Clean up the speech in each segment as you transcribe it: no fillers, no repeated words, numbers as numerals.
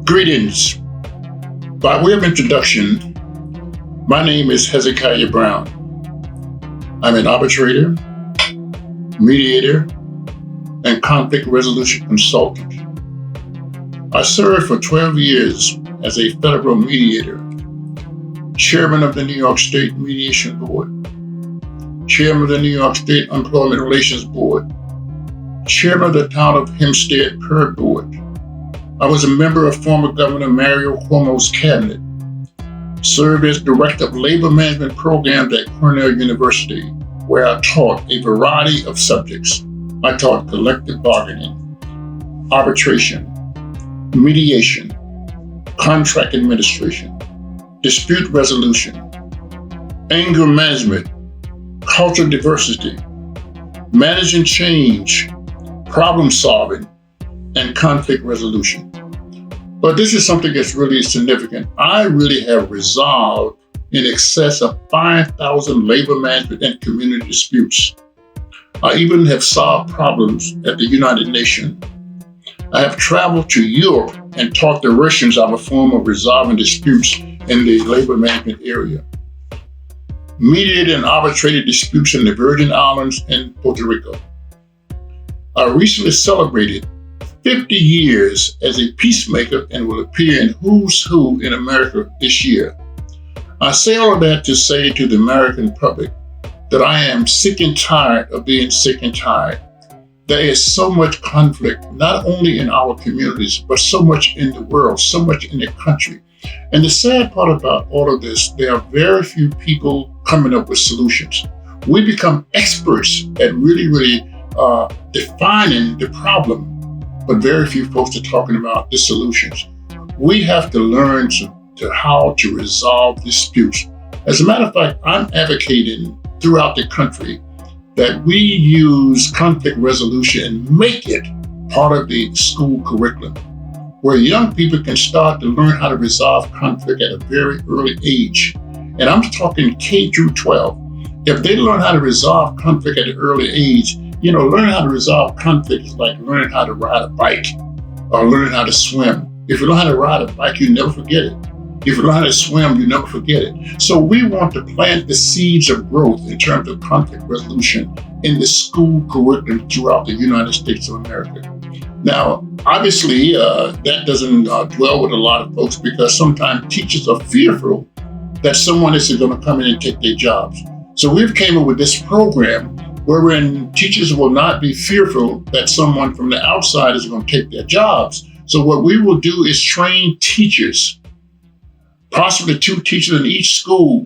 Greetings. By way of introduction, my name is Hezekiah Brown. I'm an arbitrator, mediator, and conflict resolution consultant. I served for 12 years as a federal mediator, chairman of the New York State Mediation Board, chairman of the New York State Employment Relations Board, chairman of the Town of Hempstead PERB Board. I was a member of former Governor Mario Cuomo's cabinet, served as director of labor management programs at Cornell University, where I taught a variety of subjects. I taught collective bargaining, arbitration, mediation, contract administration, dispute resolution, anger management, cultural diversity, managing change, problem solving, and conflict resolution. But this is something that's really significant. I really have resolved in excess of 5,000 labor management and community disputes. I even have solved problems at the United Nations. I have traveled to Europe and taught the Russians of a form of resolving disputes in the labor management area. Mediated and arbitrated disputes in the Virgin Islands and Puerto Rico. I recently celebrated 50 years as a peacemaker and will appear in Who's Who in America this year. I say all of that to say to the American public that I am sick and tired of being sick and tired. There is so much conflict, not only in our communities, but so much in the world, so much in the country. And the sad part about all of this, there are very few people coming up with solutions. We become experts at really defining the problem, but very few folks are talking about the solutions. We have to learn to how to resolve disputes. As a matter of fact, I'm advocating throughout the country that we use conflict resolution and make it part of the school curriculum, where young people can start to learn how to resolve conflict at a very early age. And I'm talking K through 12. If they learn how to resolve conflict at an early age, learning how to resolve conflict is like learning how to ride a bike or learning how to swim. If you learn how to ride a bike, you never forget it. If you learn how to swim, you never forget it. So we want to plant the seeds of growth in terms of conflict resolution in the school curriculum throughout the United States of America. Now, obviously, that doesn't dwell with a lot of folks because sometimes teachers are fearful that someone is going to come in and take their jobs. So we've came up with this program wherein teachers will not be fearful that someone from the outside is going to take their jobs. So what we will do is train teachers, possibly 2 teachers in each school,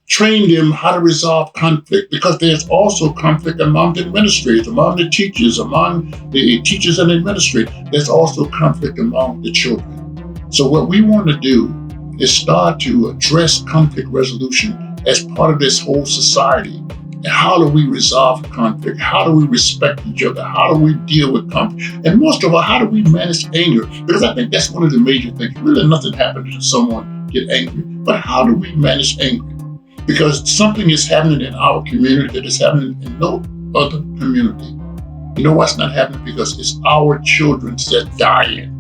train them how to resolve conflict, because there's also conflict among the administrators, among the teachers, among the teachers and administrators. There's also conflict among the children. So what we want to do is start to address conflict resolution as part of this whole society. And how do we resolve conflict? How do we respect each other? How do we deal with conflict? And most of all, how do we manage anger? Because I think that's one of the major things. Really nothing happens to someone get angry, but how do we manage anger? Because something is happening in our community that is happening in no other community. You know what's not happening? Because it's our children that are dying.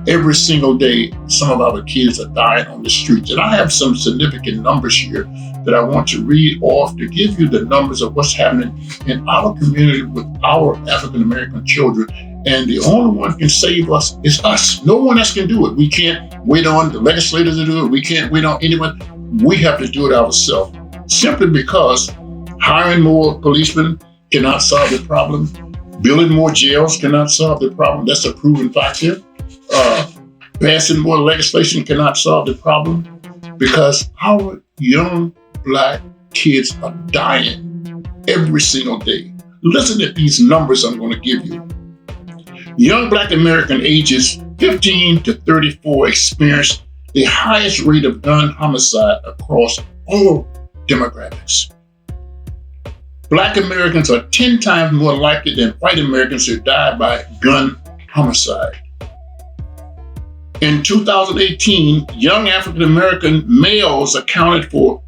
Every single day, some of our kids are dying on the streets. And I have some significant numbers here that I want to read off to give you the numbers of what's happening in our community with our African-American children. And the only one can save us is us. No one else can do it. We can't wait on the legislators to do it. We can't wait on anyone. We have to do it ourselves. Simply because hiring more policemen cannot solve the problem. Building more jails cannot solve the problem. That's a proven fact here. Passing more legislation cannot solve the problem because our young Black kids are dying every single day. Listen to these numbers I'm going to give you. Young Black American ages 15 to 34 experience the highest rate of gun homicide across all demographics. Black Americans are 10 times more likely than white Americans to die by gun homicide. In 2018, young African American males accounted for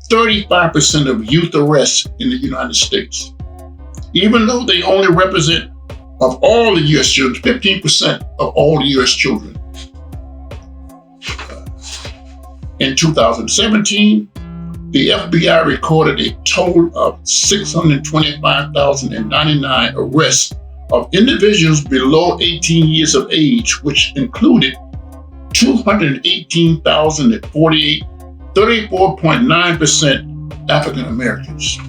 35% of youth arrests in the United States. Even though they only represent, of all the U.S. children, 15% of all the U.S. children. In 2017, the FBI recorded a total of 625,099 arrests of individuals below 18 years of age, which included 218,048, 34.9% African Americans.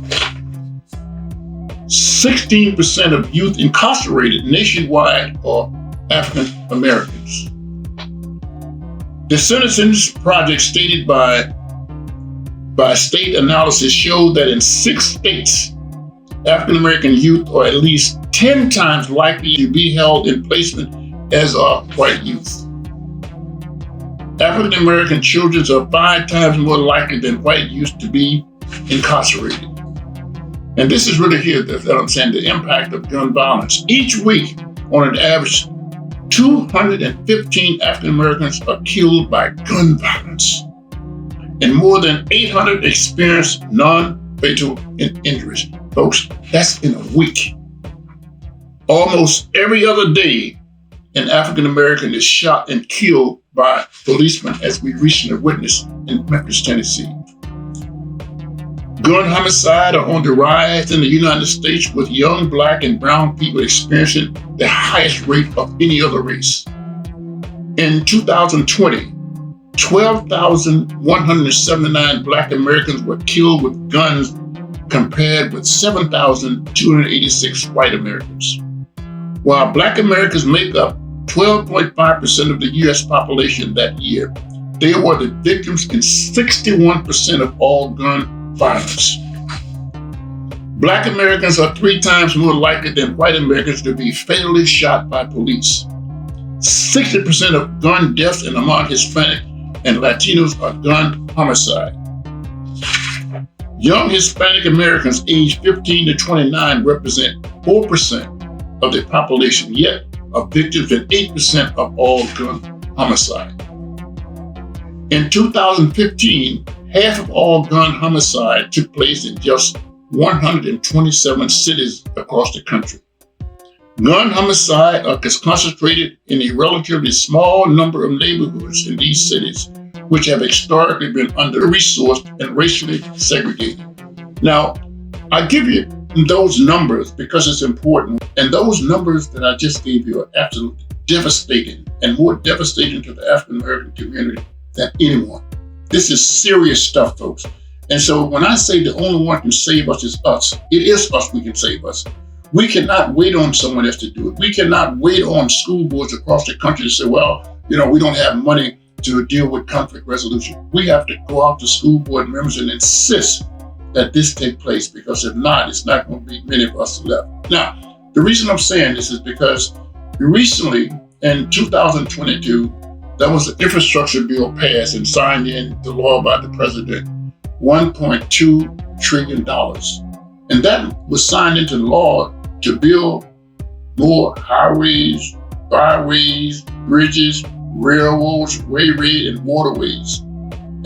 16% of youth incarcerated nationwide are African Americans. The Citizens Project stated by state analysis showed that in 6 states, African American youth are at least 10 times likely to be held in placement as are white youth. African American children are 5 times more likely than white youth to be incarcerated. And this is really here that I'm saying the impact of gun violence. Each week, on an average, 215 African Americans are killed by gun violence, and more than 800 experience non-fatal injuries. Folks, that's in a week. Almost every other day, an African American is shot and killed by policemen, as we recently witnessed in Memphis, Tennessee. Gun homicide are on the rise in the United States, with young Black and brown people experiencing the highest rate of any other race. In 2020, 12,179 Black Americans were killed with guns, compared with 7,286 white Americans. While Black Americans make up 12.5% of the U.S. population that year, they were the victims in 61% of all gun violence. Black Americans are 3 times more likely than white Americans to be fatally shot by police. 60% of gun deaths among Hispanic and Latinos are gun homicide. Young Hispanic Americans aged 15 to 29 represent 4% of the population, yet are victims in 8% of all gun homicide. In 2015, half of all gun homicide took place in just 127 cities across the country. Gun homicide is concentrated in a relatively small number of neighborhoods in these cities, which have historically been under-resourced and racially segregated. Now, I give you those numbers because it's important, and those numbers that I just gave you are absolutely devastating, and more devastating to the African American community than anyone. This is serious stuff, folks. And so when I say the only one who can save us is us, it is us who can save us. We cannot wait on someone else to do it. We cannot wait on school boards across the country to say, well, we don't have money to deal with conflict resolution. We have to go out to school board members and insist that this take place, because if not, it's not going to be many of us left. Now, the reason I'm saying this is because recently in 2022, there was an infrastructure bill passed and signed into law by the president, $1.2 trillion. And that was signed into law to build more highways, byways, bridges, railroads, railways, and waterways.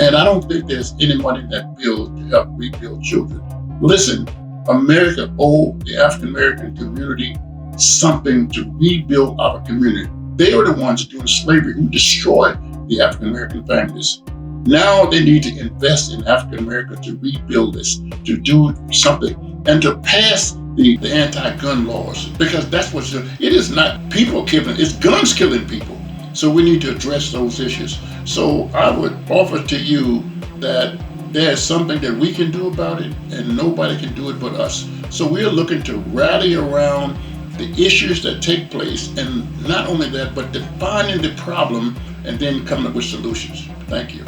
And I don't think there's any money in that bill to help rebuild children. Listen, America owed the African American community something to rebuild our community. They are the ones doing slavery who destroyed the African American families. Now they need to invest in African America to rebuild this, to do something, and to pass the anti-gun laws, because that's what it is. Not people killing, it's guns killing people. So we need to address those issues. So I would offer to you that there's something that we can do about it, and nobody can do it but us. So we're looking to rally around the issues that take place, and not only that, but defining the problem and then coming up with solutions. Thank you.